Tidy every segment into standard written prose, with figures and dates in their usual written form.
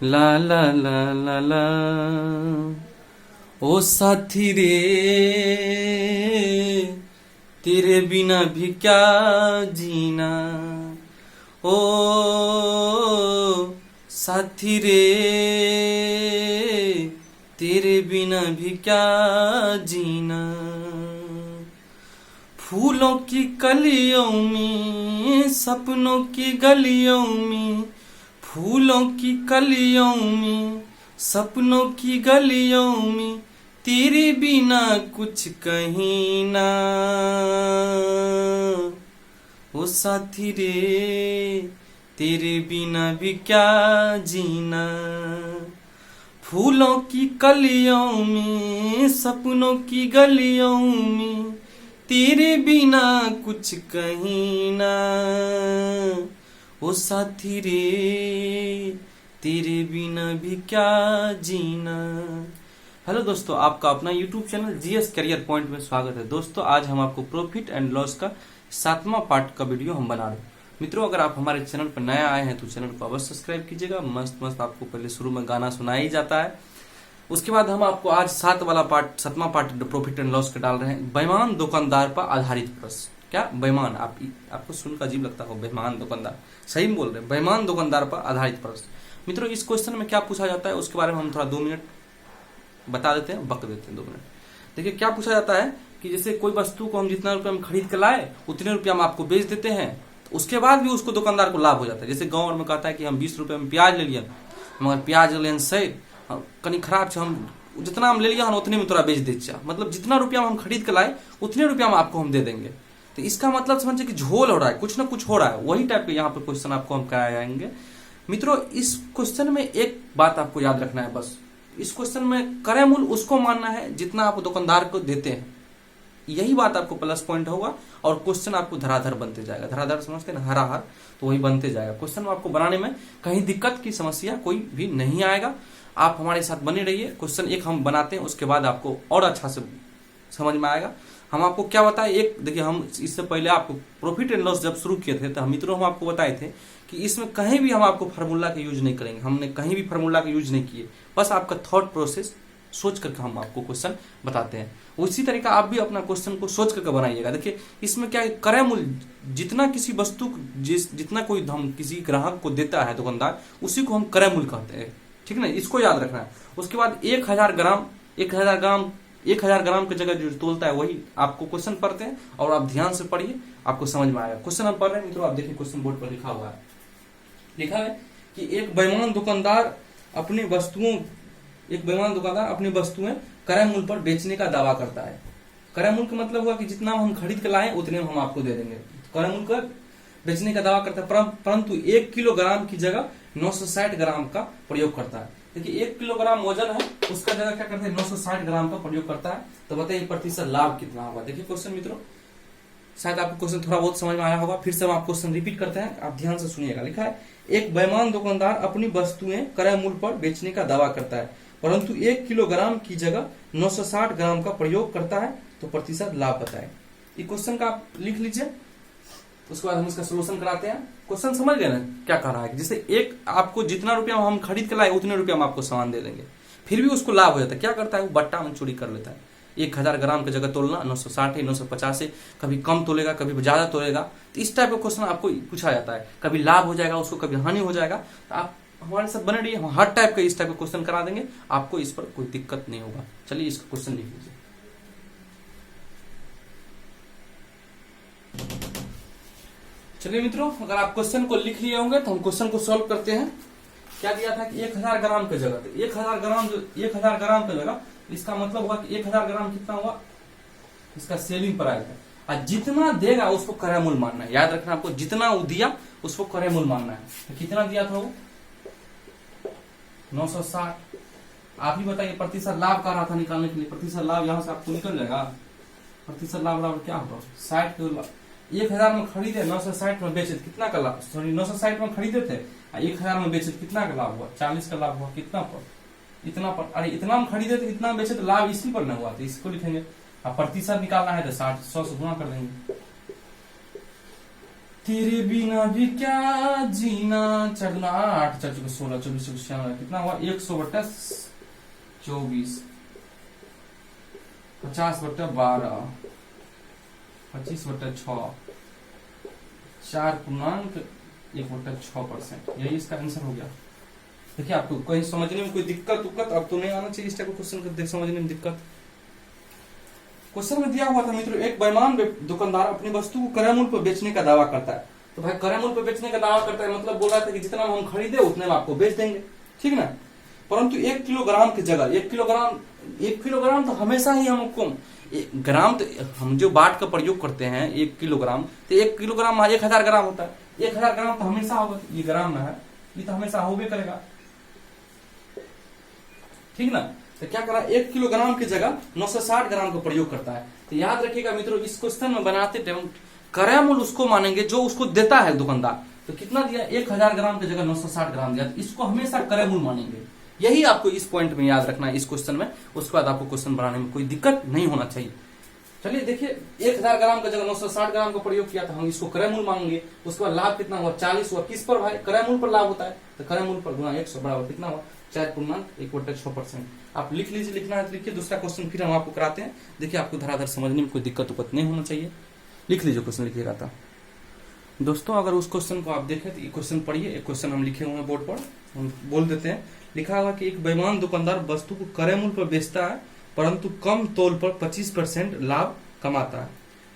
ला ला ला ला ला। ओ साथी रे, तेरे बिना भी क्या जीना। ओ साथी रे, तेरे बिना भी क्या जीना। फूलों की कलियों में, सपनों की गलियों में, फूलों की कलियों में, सपनों की गलियों में, तेरे बिना कुछ कहीं ना। ओ साथी रे, तेरे बिना भी क्या जीना। फूलों की कलियों में, सपनों की गलियों में, तेरे बिना कुछ कहीं ना। ओ साथी रे, तेरे बिना भी क्या जीना। हेलो दोस्तों, आपका अपना YouTube channel GS career point में स्वागत है। दोस्तों, आज हम आपको प्रॉफिट एंड लॉस का 7वां पार्ट का वीडियो हम बना रहे हैं। मित्रों, अगर आप हमारे चैनल पर नया आए हैं तो चैनल को अवश्य सब्सक्राइब कीजिएगा। मस्त मस्त आपको पहले शुरू में गाना सुनाया ही जाता है। उसके बाद हम आपको आज 7वां पार्ट प्रॉफिट एंड लॉस का डाल रहे हैं। बेईमान दुकानदार पर आधारित प्रश्न। क्या बेईमान? आपको सुनकर अजीब लगता है, बेईमान दुकानदार, सही में बोल रहे हैं, बेईमान दुकानदार पर आधारित प्रश्न। मित्रों, इस क्वेश्चन में क्या पूछा जाता है उसके बारे में हम थोड़ा 2 मिनट बता देते हैं, बक देते हैं 2 मिनट। देखिए, क्या पूछा जाता है कि जैसे कोई वस्तु को हम जितना रुपये में खरीद कर लाए उतने रुपये हम आपको बेच देते हैं, तो उसके बाद भी उसको दुकानदार को लाभ हो जाता है। जैसे गाँव में कहता है कि हम 20 रुपये में प्याज ले लिया, मगर प्याज लेन से कहीं खराब से हम जितना हम ले लिया हम उतने में तोरा बेच दे, मतलब जितना रुपया हम खरीद के लाए उतने रुपया हम आपको हम दे देंगे। तो इसका मतलब समझिए कि झोल हो रहा है, कुछ ना कुछ हो रहा है। वही टाइप के यहाँ पे क्वेश्चन आपको हम कराएंगे। मित्रों, इस क्वेश्चन में एक बात आपको याद रखना है बस। इस क्वेश्चन में क्रय मूल्य उसको मानना है जितना आप दुकानदार को देते हैं। यही बात आपको प्लस पॉइंट होगा और क्वेश्चन आपको धराधर बनते जाएगा। धराधर समझते हैं ना, हरा हर, तो वही बनते जाएगा। क्वेश्चन आपको बनाने में कहीं दिक्कत की समस्या कोई भी नहीं आएगा। आप हमारे साथ बने रहिए। क्वेश्चन 1 हम बनाते हैं, उसके बाद आपको और अच्छा से समझ में आएगा। हम आपको क्या बताए, एक देखिए, हम इससे पहले आपको प्रॉफिट एंड लॉस जब शुरू किए थे तो मित्रों हम आपको बताए थे कि इसमें कहीं भी हम आपको फार्मूला का यूज नहीं करेंगे। हमने कहीं भी फार्मूला का यूज नहीं किए, बस आपका थॉट प्रोसेस सोच करके हम आपको क्वेश्चन बताते हैं। उसी तरीका आप भी अपना क्वेश्चन को सोच करके बनाइएगा। देखिए, इसमें क्या है, क्रय मूल्य जितना किसी वस्तु जितना कोई हम किसी ग्राहक को देता है दुकानदार, उसी को हम क्रय मूल्य कहते हैं। ठीक है ना, इसको याद रखना है। उसके बाद 1000 ग्राम की जगह जो तोलता है वही आपको क्वेश्चन पढ़ते हैं, और आप ध्यान से पढ़िए, आपको समझ में आएगा। क्वेश्चन हम पढ़ रहे हैं मित्रों, आप देखिए क्वेश्चन बोर्ड पर लिखा हुआ है। लिखा है कि एक बेईमान दुकानदार अपनी वस्तुएं क्रय मूल्य पर बेचने का दावा करता है। क्रय मूल्य का मतलब हुआ कि जितना हम खरीद के लाए उतने हम आपको दे देंगे। क्रय मूल्य का बेचने का दावा करता है, परंतु 1 किलोग्राम की जगह 960 ग्राम का प्रयोग करता है। देखिए, 1 किलोग्राम वजन है, उसका जगह क्या करते हैं 960 ग्राम का प्रयोग करता है। तो बताइए प्रतिशत लाभ कितना होगा। देखिए क्वेश्चन मित्रों, शायद आपको क्वेश्चन थोड़ा बहुत समझ में आया होगा। फिर से हम आप क्वेश्चन रिपीट करते हैं, आप ध्यान से सुनिएगा। लिखा है, एक बेईमान दुकानदार अपनी वस्तुएं क्रय मूल्य पर बेचने का दावा करता है, परंतु 1 किलोग्राम की जगह 960 ग्राम का प्रयोग करता है, तो प्रतिशत लाभ बताएं। ये क्वेश्चन का आप लिख लीजिए, उसके बाद हम इसका सोल्यूशन कराते हैं। क्वेश्चन समझ गए ना क्या कह रहा है? जैसे एक आपको जितना रुपया हम खरीद के लाए उतने रुपया हम आपको सामान दे देंगे, फिर भी उसको लाभ हो जाता है। क्या करता है वो? बट्टा में चोरी कर लेता है। 1000 ग्राम की जगह तोलना 960 है, 950 है, कभी कम तोलेगा, कभी ज्यादा तोलेगा। तो इस टाइप का क्वेश्चन आपको पूछा जाता है। कभी लाभ हो जाएगा उसको, कभी हानि हो जाएगा। तो आप हमारे साथ बने रहिए, हम हर टाइप का इस टाइप का क्वेश्चन करा देंगे, आपको इस पर कोई दिक्कत नहीं होगा। चलिए इसका क्वेश्चन लिख लीजिए। चलिए मित्रों, अगर आप क्वेश्चन को लिख लिए होंगे तो हम क्वेश्चन को सॉल्व करते हैं। क्या दिया था कि 1000 ग्राम की जगह, तो 1000 ग्राम की जगह, इसका मतलब हुआ कि 1000 ग्राम कितना हुआ, इसका सेलिंग प्राइस है। और जितना देगा उसको क्रय मूल्य मानना है। याद रखना आपको, जितना वो दिया उसको क्रय मूल्य मानना है। तो कितना दिया था वो 960। आप ही बताइए प्रतिशत लाभ का रहा था निकालने के लिए। प्रतिशत लाभ यहाँ से आपको निकल जाएगा। प्रतिशत लाभ क्या होगा, 60 1000 में खरीदे, 960 में बेचे, कितना का लाभ, सॉरी 960 में खरीदे थे, 1000 में बेचे, कितना का लाभ हुआ, 40 का लाभ हुआ। कितना पर? इतना पर। अरे इतना में खरीदे तो इतना में बेचे, तो लाभ इसी पर न हुआ, तो इसको लिखेंगे। अब प्रतिशत निकालना है तो 100 से गुणा कर देंगे। तेरे बिना भी क्या जीना, 4 दूना 8, 4 चौके 16, 24 चौके 96, कितना हुआ 100/24, 50/12, 25/6, 4.1/6%। यही इसका आंसर हो गया। देखिए आपको कहीं समझने में कोई दिक्कत अब तो नहीं आना चाहिए इस टाइप का क्वेश्चन को समझने में दिक्कत। क्वेश्चन में दिया हुआ था मित्रों, एक बेईमान दुकानदार अपनी वस्तु को क्रय मूल्य पर बेचने का दावा करता है। तो भाई क्रय मूल्य पर बेचने का दावा करता है मतलब बोल रहा था कि जितना हम खरीदे उतने में आपको बेच देंगे, ठीक ना। परंतु 1 किलोग्राम की जगह 1 किलोग्राम तो हमेशा ही हमको ग्राम, तो हम जो बाट का प्रयोग करते हैं 1 किलोग्राम, तो 1 किलोग्राम 1000 ग्राम होता है। 1000 ग्राम तो हमेशा होगा, ये ग्राम में है, ये तो हमेशा होबे करेगा, ठीक ना। तो क्या करा, 1 किलोग्राम की जगह 960 ग्राम का प्रयोग करता है। तो याद रखिएगा मित्रों, इस क्वेश्चन में बनाते टाइम क्रय मूल्य उसको मानेंगे जो उसको देता है दुकानदार। तो कितना दिया, 1000 ग्राम की जगह 960 ग्राम दिया, तो इसको हमेशा क्रय मूल्य मानेंगे। यही आपको इस पॉइंट में याद रखना है इस क्वेश्चन में। उसके बाद आपको क्वेश्चन बनाने में कोई दिक्कत नहीं होना चाहिए। चलिए देखिए, 1000 ग्राम की जगह 960 ग्राम का प्रयोग किया था, हम इसको क्रय मूल्य मांगेंगे। उसके बाद लाभ कितना हुआ, 40 हुआ। किस पर भाई, क्रय मूल्य पर लाभ होता है, तो क्रय मूल्य पर गुणा 100 बराबर कितना हुआ, 4.1/6%। आप लिख लीजिए, लिखना है तो लिखिए। दूसरा क्वेश्चन फिर हम आपको कराते हैं। देखिए आपको धराधर समझने में कोई दिक्कत नहीं होना चाहिए। लिख लीजिए क्वेश्चन, लिखिएगा था दोस्तों। अगर उस क्वेश्चन को आप देखें तो ये क्वेश्चन पढ़िए। एक क्वेश्चन हम लिखे हुए हैं बोर्ड पर, हम बोल देते हैं। लिखा हुआ कि एक बेईमान दुकानदार वस्तु को क्रय मूल्य पर बेचता है परंतु कम तौल पर 25% लाभ कमाता है।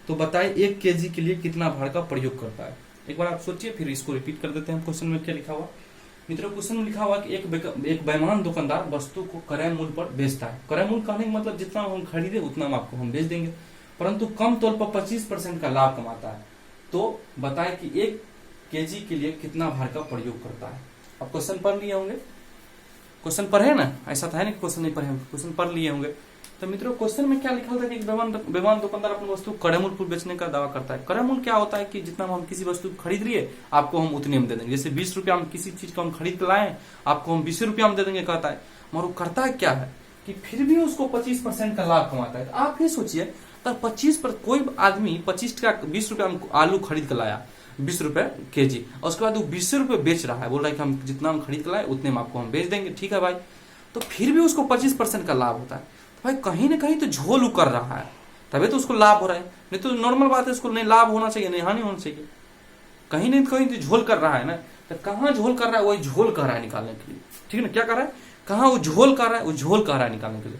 तो बताइए 1 केजी के लिए कितना भार का प्रयोग करता है। एक बार आप सोचिए, फिर इसको रिपीट कर देते हैं। क्वेश्चन में क्या लिखा हुआ मित्रों, क्वेश्चन में लिखा हुआ कि एक बेईमान दुकानदार वस्तु को क्रय मूल्य पर बेचता है। क्रय मूल्य कहने का मतलब जितना हम खरीदे उतना आपको हम बेच देंगे, परंतु कम तौल पर 25% का लाभ कमाता है। तो बताए कि 1 केजी के लिए कितना भार का प्रयोग करता है। अब क्वेश्चन पढ़ लिए होंगे, क्वेश्चन पढ़े ना, ऐसा था नहीं कि क्वेश्चन नहीं पढ़े होंगे, क्वेश्चन पढ़ लिए होंगे। तो मित्रों क्वेश्चन में क्या लिखा था कि एक बेईमान दुकानदार अपनी वस्तु क्रय मूल्य पर बेचने का दावा करता है। क्रय मूल्य क्या होता है कि जितना हम किसी वस्तु को खरीद लिए आपको हम उतने में दे देंगे। जैसे 20 रुपया हम किसी चीज को हम खरीद लाए, आपको हम 20 रुपया में दे देंगे कहता है। मगर वो करता है क्या है कि फिर भी उसको 25% का लाभ कमाता है। तो आप ये सोचिए, तो 25 पर कोई आदमी 20 रुपया आलू खरीद कर लाया, 20 रुपए केजी, और उसके बाद वो 20 रुपए बेच रहा है, बोल रहा है कि हम जितना हम खरीद कर लाए उतने में आपको हम बेच देंगे, ठीक है भाई। तो फिर भी उसको 25% का लाभ होता है। तो भाई कहीं ना कहीं तो झोल कर रहा है, तभी तो उसको लाभ हो रहा है। नहीं तो नॉर्मल बात है, उसको नहीं लाभ होना चाहिए, नहीं हानि होना चाहिए। कहीं नहीं कहीं तो झोल कर रहा है ना। तो कहाँ झोल कर रहा है, वही झोल कर रहा है निकालने के लिए, ठीक है ना। क्या कर रहा है, कहाँ वो झोल कर रहा है, वो झोल कर रहा है निकालने के लिए।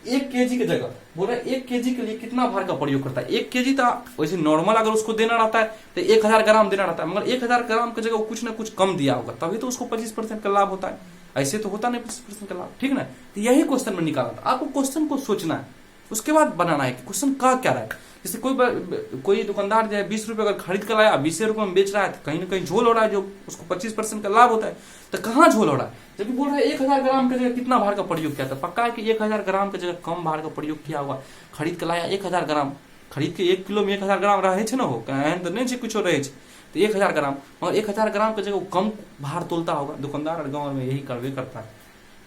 1 केजी की जगह बोल रहा है 1 केजी के लिए कितना भार का प्रयोग करता है। 1 केजी तो वैसे नॉर्मल अगर उसको देना रहता है तो 1000 ग्राम देना रहता है, मगर 1000 ग्राम की जगह वो कुछ ना कुछ कम दिया होगा, तभी तो उसको 25% का लाभ होता है। ऐसे तो होता नहीं 25% का लाभ, ठीक ना। तो यही क्वेश्चन में निकाला था। आपको क्वेश्चन को सोचना है, उसके बाद बनाना है कि क्वेश्चन का क्या रहा है। जैसे कोई दुकानदार जो है 20 रुपए अगर खरीद कर लाया, 20 रुपए में बेच रहा है, तो कहीं ना कहीं झोल हो रहा है, जो उसको 25% का लाभ होता है। तो कहाँ झोल हो रहा है, जबकि बोल रहा है 1000 ग्राम की जगह कितना भार का प्रयोग किया था। पक्का है कि 1000 ग्राम की जगह कम भार का प्रयोग किया हुआ। खरीद के लाया 1000 ग्राम, खरीद के 1 किलो में 1000 ग्राम रहे छे ना, हो तो नहीं कुछ रहे, तो 1000 ग्राम, मगर 1000 ग्राम की जगह कम भार तोलता होगा दुकानदार। और गाँव में यही करवे करता है,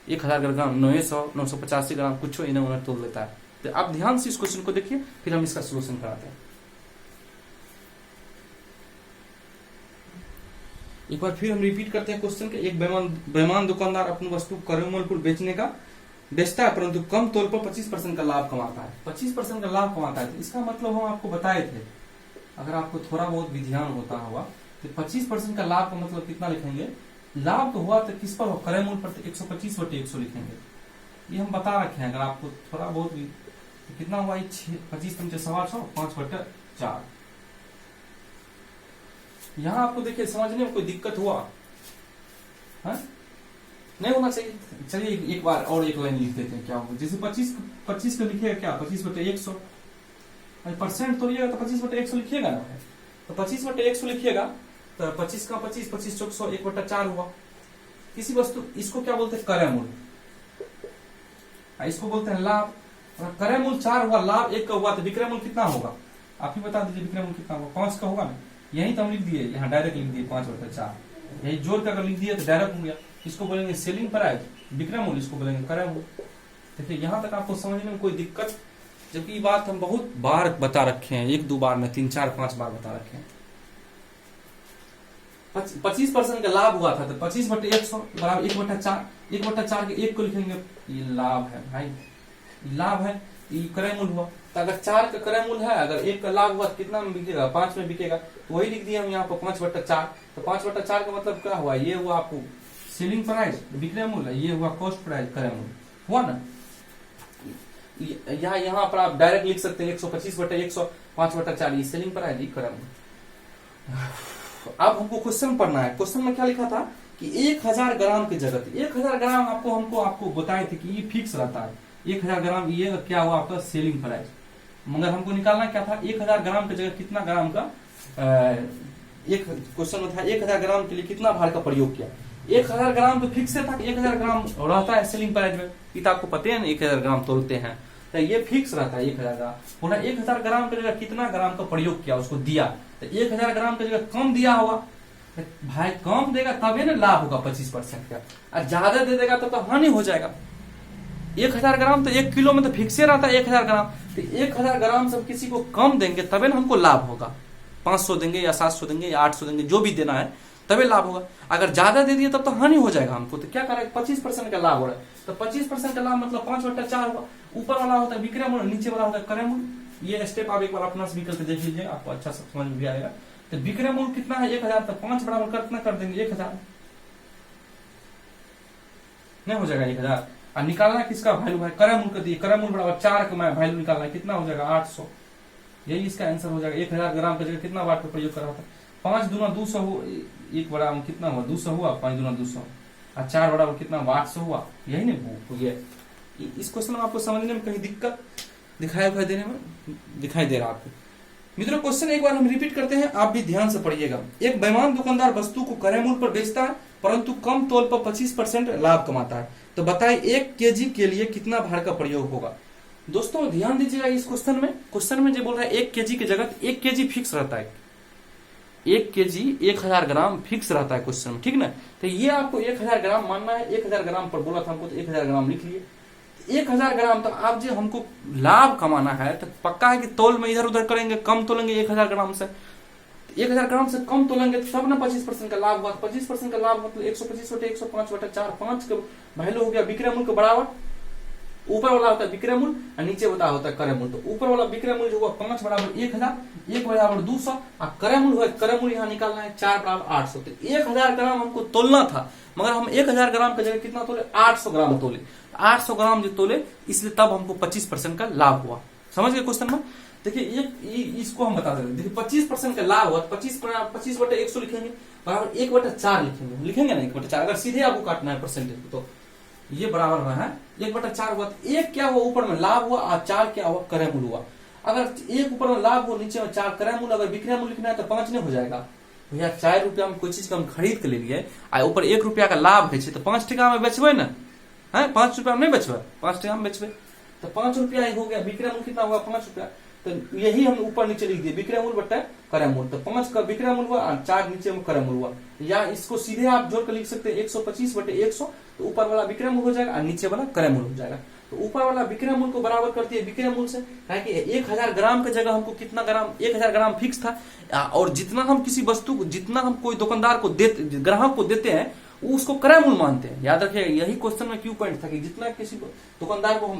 1000 ग्राम 900 985 ग्राम कुछ इन्हें उन्हें तोल देता है। तो आप ध्यान से इस क्वेश्चन को देखिए, फिर हम इसका सोल्यूशन कराते हैं। एक बार फिर हम रिपीट करते हैं क्वेश्चन के। एक बेईमान दुकानदार अपनी वस्तु क्रय मूल्य पर बेचने का बेचता है परंतु कम तौल पर 25% का लाभ कमाता है। 25% का लाभ कमाता है, तो इसका मतलब हम आपको बताए थे, अगर आपको थोड़ा बहुत भी ध्यान होता होगा तो 25% का लाभ का मतलब कितना लिखेंगे। लाभ तो हुआ तो किस पर हो, क्रय मूल्य पर, तो 125/100 लिखेंगे। ये हम बता रखे हैं, अगर आपको थोड़ा बहुत भी तो कितना हुआ, 25 × 6 5/4। यहाँ आपको देखिए समझने में कोई दिक्कत हुआ है? नहीं होना चाहिए। चलिए एक बार और एक लाइन लिख देते हैं, क्या होगा। जैसे 25 को लिखिएगा क्या, 25/100 परसेंट तो लिखिएगा, तो 25/100 लिखिएगा ना। तो 25/100 लिखिएगा तो 25 का 25, 25 × 100 1/4 हुआ। किसी वस्तु, इसको क्या बोलते हैं, क्रय मूल्य, इसको बोलते हैं लाभ। क्रय मूल्य 4 हुआ, लाभ 1 का हुआ, तो विक्रय मूल्य कितना होगा, आप ही बता दीजिए। विक्रय मूल्य कितना होगा, 5 का होगा ना। यही तो हम लिख दिए, यहाँ डायरेक्ट लिख दिए 5/4। यही जोड़ कर अगर लिख दिया तो डायरेक्ट हो गया। इसको बोलेंगे सेलिंग प्राइस, विक्रय मूल्य, इसको बोलेंगे क्रय मूल्य। देखिए यहाँ तक आपको समझने में कोई दिक्कत, जबकि ये बात हम बहुत बार बता रखे हैं, 1-2 बार में 3-4-5 बार बता रखे हैं। 25% का लाभ हुआ था, तो 25/100 बराबर 1/4। 1/4 के 1 को लिखेंगे, ये लाभ है भाई, लाभ है, ये क्रय मूल्य हुआ। तो अगर 4 का क्रय मूल्य है, अगर 1 का लाभ हुआ तो कितना में बिकेगा, 5 में बिकेगा। तो वही लिख दिया हम यहाँ पर 5/4। तो 5/4 का मतलब क्या हुआ, ये हुआ आपको सेलिंग प्राइस विक्रय मूल्य, ये हुआ कॉस्ट प्राइस क्रय मूल्य हुआ ना। यहाँ पर आप डायरेक्ट लिख सकते हैं 125/100 5/4 ये सेलिंग प्राइस ये क्रय मूल्य। अब हमको क्वेश्चन पढ़ना है। क्वेश्चन में क्या लिखा था कि 1000 ग्राम की जगह 1000 ग्राम हमको बताए थे कि ये फिक्स रहता है 1000 ग्राम, ये क्या हुआ आपका सेलिंग प्राइस। मगर हमको निकालना क्या था, 1000 ग्राम की जगह कितना ग्राम का एक क्वेश्चन में था 1000 ग्राम के लिए कितना भार का प्रयोग किया। 1000 ग्राम तो फिक्स था, 1000 ग्राम रहता है सेलिंग प्राइस में, ये तो आपको पता है ना 1000 ग्राम तोलते हैं, तो ये फिक्स रहता है 1000 ग्राम। पुनः 1000 ग्राम की जगह कितना ग्राम का प्रयोग किया उसको दिया, तो 1000 ग्राम की जगह कम दिया होगा भाई, कम देगा तभी ना लाभ होगा 25% का, और ज्यादा दे देगा तो हानि हो जाएगा। 1000 ग्राम तो 1 किलो में तो फिक्से रहता है 1000 ग्राम, तो 1000 ग्राम से हम किसी को कम देंगे तभी ना हमको लाभ होगा। 500 देंगे या 700 देंगे या 800 देंगे, जो भी देना है तभी लाभ होगा। अगर ज्यादा दे दिए तब तो हानि हो जाएगा हमको, तो क्या करेगा 25% का लाभ हो रहा है, तो 25% का लाभ मतलब 5/4 होगा। ऊपर वाला होता है विक्रय मूल्य, नीचे वाला होता है क्रय मूल्य। ये स्टेप आप एक बार अपना से निकल के देख लीजिए, आपको अच्छा समझ में भी आएगा। तो विक्रय मूल्य कितना है 1000, तो 5 बराबर कितना कर देंगे 1000, नहीं हो जाएगा 1000। और निकालना किसका वैल्यू है, क्रय मूल्य का दिए, क्रय मूल्य बराबर 4 का वैल्यू निकालना है, कितना हो जाएगा 800। यही इसका आंसर हो जाएगा। 1000 ग्राम की जगह कितना वाट का प्रयोग कर रहा था, 5 दूना 200 हो, 1 बराबर कितना हुआ 200 हुआ, 5 दूना 200 और 4 बराबर कितना 800 हुआ, यही नहीं। इस क्वेश्चन में आपको समझने में कहीं दिक्कत दिखाई देने में दिखाई दे रहा है आपको। मित्रों क्वेश्चन एक बार हम रिपीट करते हैं, आप भी ध्यान से पढ़िएगा। एक बेईमान दुकानदार वस्तु को क्रय मूल्य पर बेचता है परंतु कम तौल पर 25% लाभ कमाता है, तो बताइए 1 केजी के लिए कितना भार का प्रयोग होगा। दोस्तों ध्यान दीजिएगा इस क्वेश्चन में जो बोल रहा है 1 केजी की जगह 1 केजी फिक्स रहता है, 1 केजी 1000 ग्राम फिक्स रहता है क्वेश्चन में, ठीक ना। तो ये आपको 1000 ग्राम मानना है, 1000 ग्राम पर बोला था हमको, तो 1000 ग्राम लिख लिए। 1000 ग्राम तो आप जो हमको लाभ कमाना है तो पक्का है कि तौल में इधर उधर करेंगे, कम तोलेंगे 1000 ग्राम से, 1000 ग्राम से कम तोलेंगे तब ना 25% का लाभ हुआ। 25% का लाभ मतलब 125/100 5/4, 5 का वैल्यू हो गया विक्रय मूल्य के बराबर। ऊपर वाला होता है विक्रय मूल्य और नीचे होता है क्रय मूल्य। तो ऊपर वाला विक्रय मूल्य जो हुआ 5 बराबर 1000, 1 बराबर 200 और क्रय मूल्य हुआ, क्रय मूल्य यहाँ निकालना है 4 बराबर 800। तो 1000 ग्राम हमको तोलना था, मगर हम 1000 ग्राम की जगह कितना तोले 800 ग्राम तोले। 800 ग्राम जो तोले इसलिए तब हमको 25% का लाभ हुआ। समझ गए क्वेश्चन में। देखिए इसको हम बता देते हैं। देखिए 25% का लाभ हुआ, 25/100 लिखेंगे बराबर 1/4 लिखेंगे ना 1/4। अगर सीधे आपको काटना है परसेंटेज तो ये बराबर में है 1/4 हुआ। तो 1 क्या हुआ ऊपर में लाभ हुआ और 4 क्या हुआ क्रय मूल्य हुआ। अगर 1 ऊपर में लाभ हो नीचे में 4 क्रय मूल्य, अगर विक्रय मूल्य लिखना है तो 5 नहीं हो जाएगा भैया। 4 रुपया में कोई चीज का हम खरीद के ले लिए आ ऊपर 1 रुपया का लाभ है तो 5 टका में बेचबे ना है, 5 रुपया में नहीं बेचबे, 5 टका में बेचबे तो 5 रुपया ही हो गया। विक्रय मूल्य कितना हुआ 5 रुपया, तो यही हम ऊपर नीचे लिख दिए विक्रय मूल्य बट्टा क्रय मूल्य। तो 5 का विक्रय मूल्य हुआ और 4 नीचे में क्रय मूल्य हुआ, या इसको सीधे आप जोड़ कर लिख सकते हैं 125/100। तो ऊपर वाला विक्रय मूल्य हो जाएगा और नीचे वाला क्रय मूल्य हो जाएगा। तो ऊपर वाला विक्रय मूल्य को बराबर करती है विक्रय मूल्य से, कि 1000 ग्राम की जगह हमको कितना ग्राम 1000 ग्राम फिक्स था, और जितना हम किसी वस्तु को, जितना हम कोई दुकानदार को देते, ग्राहक को देते हैं उसको क्रय मूल्य मानते हैं। याद रखिएगा यही क्वेश्चन में क्यों पॉइंट था कि जितना किसी दुकानदार को हम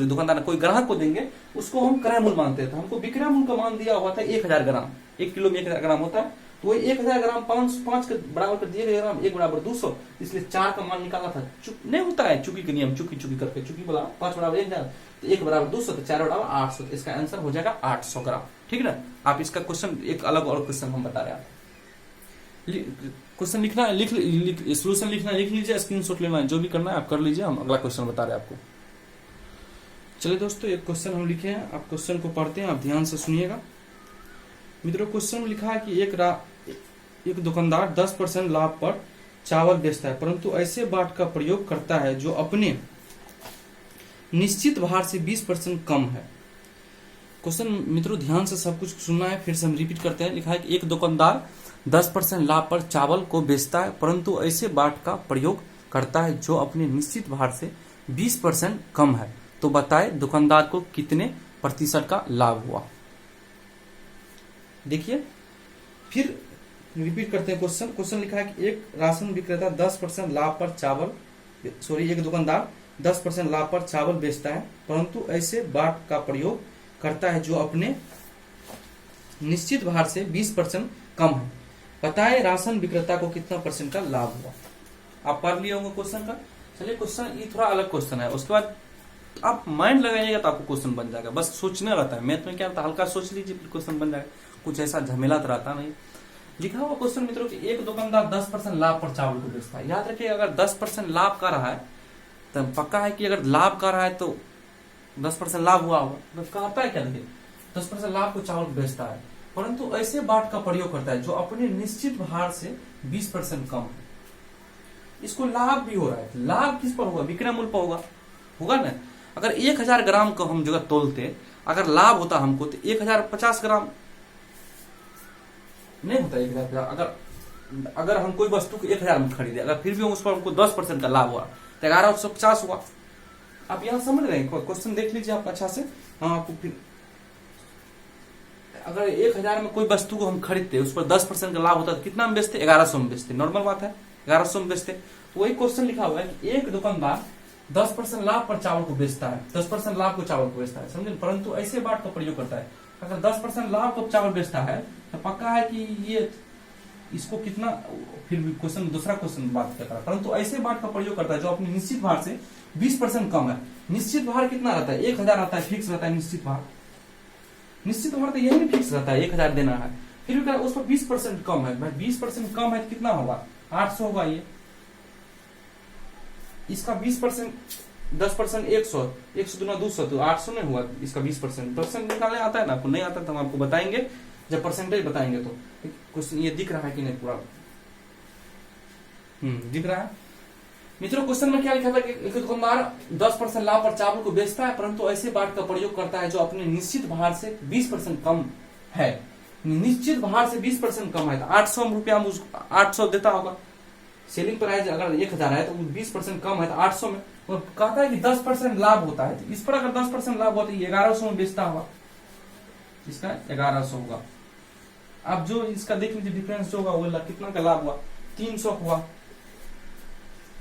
दुकानदार कोई ग्राहक को देंगे उसको हम क्रय मूल्य मानते हैं। तो हमको विक्रय मूल्य का मान दिया हुआ था 1000 ग्राम, 1 किलो में 1000 ग्राम होता है, तो वही 1000 ग्राम 5 के बराबर कर दिए गए ग्राम, 1 बराबर 200, इसलिए 4 का मान निकाला था। नहीं होता है चुकी के नियम, चुकी करके चुकी बोला 5 बराबर 1000, तो 1 बराबर 200, तो 4 बराबर 800। तो इसका आंसर हो जाएगा 800 ग्राम, ठीक है ना। आप इसका क्वेश्चन एक अलग और क्वेश्चन हम बता रहे हैं। क्वेश्चन लिखना है, सोल्यूशन लिखना लिख लीजिए, स्क्रीनशॉट लेना है, जो भी करना है आप कर लीजिए। हम अगला क्वेश्चन बता रहे हैं आपको। चलिए दोस्तों एक क्वेश्चन हम लिखे हैं, आप क्वेश्चन को पढ़ते हैं, आप ध्यान से सुनिएगा। मित्रों क्वेश्चन में लिखा है कि एक दुकानदार 10% लाभ पर चावल बेचता है, परंतु ऐसे बाट का प्रयोग करता है जो अपने निश्चित भार से 20% कम है। क्वेश्चन मित्रों ध्यान से सब कुछ सुनना है, फिर से हम रिपीट करते हैं। लिखा है कि एक दुकानदार 10% लाभ पर चावल को बेचता है, परंतु ऐसे बाट का प्रयोग करता है जो अपने निश्चित भार से 20% कम है, तो बताए दुकानदार को कितने प्रतिशत का लाभ हुआ। देखिए फिर रिपीट करते हैं क्वेश्चन। क्वेश्चन लिखा है कि एक राशन विक्रेता 10% लाभ पर चावल, एक दुकानदार 10% लाभ पर चावल बेचता है, परंतु ऐसे बाट का प्रयोग करता है जो अपने निश्चित भार से 20% कम है। बताएं राशन विक्रेता को कितना परसेंट का लाभ हुआ। आप पढ़ लिए होंगे क्वेश्चन का। चलिए क्वेश्चन ये थोड़ा अलग क्वेश्चन है, उसके बाद आप माइंड लगाइएगा तो आपको क्वेश्चन बन जाएगा। बस सोचने रहता है, मैथ में क्या होता है, हल्का सोच लीजिए क्वेश्चन बन जाएगा, कुछ ऐसा झमेला तो रहता नहीं। लिखा हुआ क्वेश्चन मित्रों कि एक दुकानदार 10% लाभ पर चावल को बेचता है। याद रखिए अगर 10% लाभ कर रहा है तो पक्का है कि अगर लाभ कर रहा है तो 10% लाभ हुआ होगा। तो कहता है क्या, देखिए 10% लाभ को चावल बेचता है, परंतु ऐसे बाट का प्रयोग करता है जो अपने निश्चित भार से 20% कम है। इसको लाभ भी हो रहा है। लाभ किस पर होगा, विक्रय मूल्य पर होगा ना। अगर 1000 ग्राम को हम जगह तोलते, अगर लाभ होता हमको तो 1050 ग्राम नहीं होता। 1000 अगर हम कोई वस्तु को 1000 में खरीदे, अगर फिर भी उस पर हमको 10% का लाभ हुआ तो 1150 हुआ। आप यहां समझ रहे हैं, क्वेश्चन देख लीजिए आप अच्छा से। हाँ, आपको फिर अगर 1000 में कोई वस्तु को हम खरीदते, उस पर 10% का लाभ होता तो कितना में बेचते, 1100 में बेचते। नॉर्मल बात है, 1100 में बेचते। तो वही क्वेश्चन लिखा हुआ है कि एक दुकानदार 10% लाभ पर चावल को बेचता है, 10% लाभ को चावल को बेचता है, समझे, परंतु ऐसे बाट का प्रयोग करता है। अगर 10% लाभ को चावल बेचता है तो पक्का है कि ये इसको कितना, फिर भी क्वेश्चन दूसरा क्वेश्चन बात करता है, परंतु ऐसे बाट का प्रयोग करता है जो अपने निश्चित भार से 20% कम है। निश्चित भार कितना रहता है, 1000 रहता है, फिक्स रहता है निश्चित भार। निश्चित भार तो यही भी फिक्स रहता है, 1000 देना है, फिर भी उस पर 20% कम है। भाई 20% कम है तो कितना होगा, 800 होगा। ये इसका 20%, 10% 100, 100 दूना 200, तो 800 नहीं हुआ। इसका 20% निकालने आता है ना आपको, नहीं आता तो हम आपको बताएंगे जब परसेंटेज बताएंगे। तो क्वेश्चन ये दिख रहा है कि नहीं पूरा, दिख रहा है मित्रों। क्वेश्चन में क्या लिखा था कि एक दुकानदार 10% लाभ पर चावल को बेचता है, परंतु ऐसे बाट का प्रयोग करता है जो अपने निश्चित भार से 20% कम है। निश्चित भार से 20% कम है तो 800 रुपया में 800 देता होगा। सेलिंग प्राइस अगर 1000 है तो 20% कम है तो 800 में। और कहता है कि 10% लाभ होता है, तो इस पर अगर 10% लाभ होता है 1100 में बेचता होगा, इसका 1100 होगा। अब जो इसका देख लीजिए डिफरेंस जो होगा वो कितना का लाभ हुआ, 300 हुआ,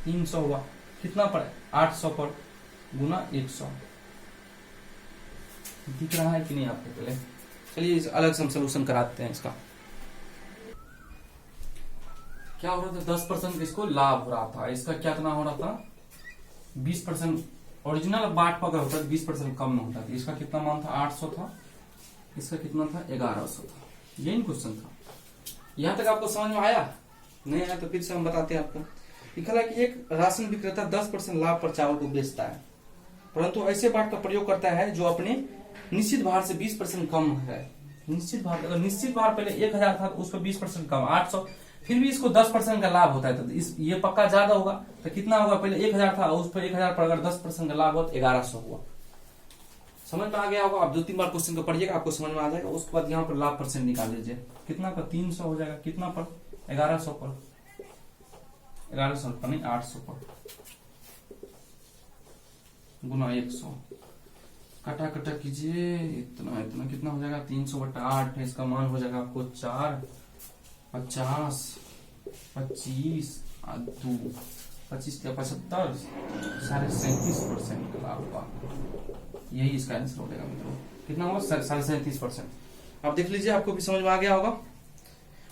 300 हुआ, कितना पर 800 पर गुना 100। दिख रहा है कि नहीं आपको। पहले चलिए अलग से हम सोल्यूशन कराते हैं इसका। क्या हो रहा था, 10% इसको लाभ हो रहा था, इसका क्या कितना हो रहा था 20%। ओरिजिनल बाट पर अगर होता 20% कम में होता, इसका कितना मान था 800 था, इसका कितना था 1100 था। यही क्वेश्चन था। यहां तक आपको समझ में आया? नहीं आया तो फिर से हम बताते हैं आपको। लिखा है कि एक राशन विक्रेता 10% लाभ पर चावल को बेचता है, परंतु ऐसे बाट का प्रयोग करता है जो अपने निश्चित भार से 20% कम है। निश्चित भार, अगर निश्चित भार पहले 1000 था तो उस पर 20% कम 800, फिर भी इसको 10% का लाभ होता है तो ये पक्का ज्यादा होगा। तो कितना होगा, पहले 1000 था उस पर 1000 पर अगर 10% का लाभ हो तो 1100 हुआ। समझ में आ गया होगा। आप 2-3 बार क्वेश्चन को पढ़िएगा, आपको समझ में आ जाएगा। उसके बाद यहाँ पर लाभ परसेंट निकाल लीजिए, कितना पर 300 हो जाएगा, कितना पर 1100 पर, 1100 पर नहीं 800 पर गुना 100, कटा कटा कीजिए, इतना इतना कितना हो जाएगा 300/8 है। इसका मान हो जाएगा आपको 4, 50, 25, 2, 25 या 75, 37.5% का लाभ हुआ। यही इसका आंसर हो जाएगा मित्रों। कितना होगा 37.5%। आप देख लीजिए, आपको भी समझ में आ गया होगा।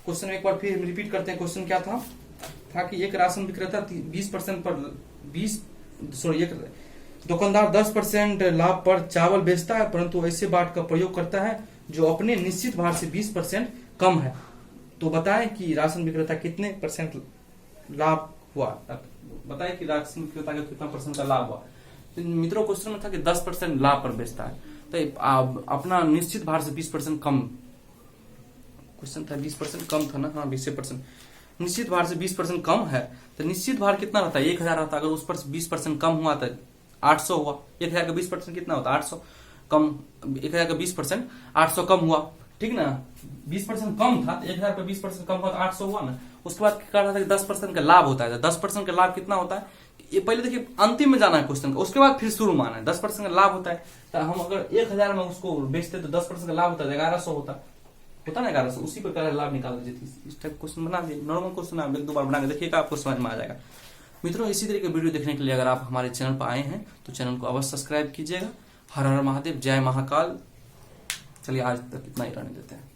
क्वेश्चन एक बार फिर रिपीट करते हैं। क्वेश्चन क्या था कि एक राशन विक्रेता 20% पर एक दुकानदार 10% लाभ पर चावल बेचता है, परंतु ऐसे बाट का प्रयोग करता है जो अपने निश्चित भार से 20% कम है। तो बताएं कि राशन विक्रेता कितने % लाभ हुआ, बताएं कि राशन विक्रेता का कितना % का लाभ हुआ। तो मित्रों क्वेश्चन में था कि 10% लाभ पर बेचता है, तो अपना निश्चित भार से 20% कम, क्वेश्चन था 20% कम था ना, हाँ 20%। निश्चित भार से 20% कम है तो निश्चित भार कितना रहता है 1000 रहता है, अगर उस पर 20% कम हुआ तो 800 हुआ। 1000 का 20% कितना होता है 800 कम, 1000 का 20% 800 कम हुआ, ठीक ना। 20% कम था तो 1000 का 20% कम हुआ तो 800 हुआ ना। उसके बाद क्या रहा था कि 10% का लाभ होता है। 10% का लाभ कितना होता है, ये पहले देखिए अंतिम में जाना है क्वेश्चन का, उसके बाद फिर शुरू माना है। 10% का लाभ होता है तो हम अगर 1000 में उसको बेचते तो 10% का लाभ होता है 1100 होता, होता ना 1100, उसी प्रकार लाभ निकाल दीजिए। इस टाइप क्वेश्चन बना दिए, नॉर्मल क्वेश्चन आप 1-2 बार बना के देखिएगा, आपको समझ में आ जाएगा। मित्रों, इसी तरह के वीडियो देखने के लिए अगर आप हमारे चैनल पर आए हैं तो चैनल को अवश्य सब्सक्राइब कीजिएगा। हर हर महादेव, जय महाकाल। चलिए आज तक इतना ही रहने देते हैं।